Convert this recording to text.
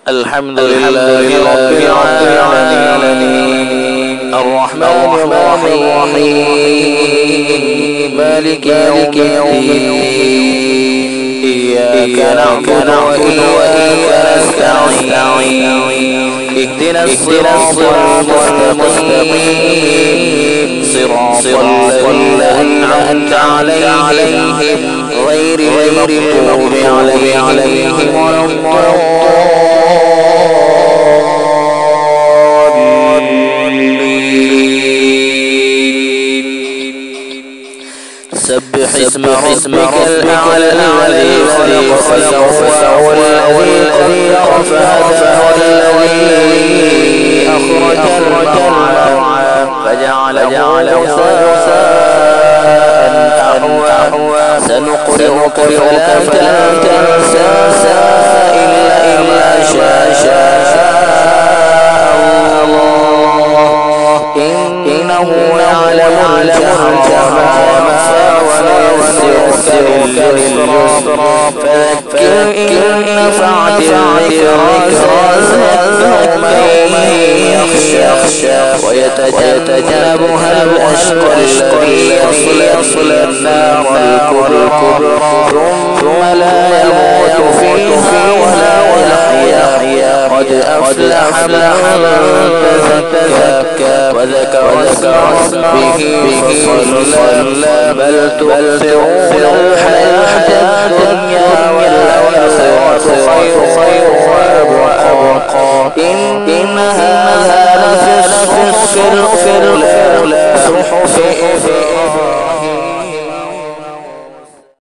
الحمد لله رب العالمين الرحمن الرحيم مالك يوم الدين إياك نعبد وإياك نستعين اهدنا الصراط المستقيم صراط الذين أنعمت عليهم غير المغضوب عليهم ولا سبح اسم ربك الأعلى الذي خلق فسوى والذي رفع والذي أخرج المرعى فجعله غثاء أحوى سنقرئك فلا تنسى إلا ما شاء الله إنه يعلم الجهر وما يخفى ونيسرك لليسرى فذكر إن نفعت الذكرى سيذكر من يخشى ويتجنبها الأشقى الذي يصلى النار الكبرى ثم لا يموت فيها ولا يحيا قد أفلح من تزكى وذكر اسم ربه فصلى بل تؤثرون الحياة الدنيا والآخرة خير وأبقى إن هذا لفي الصحف الأولى صحف إبراهيم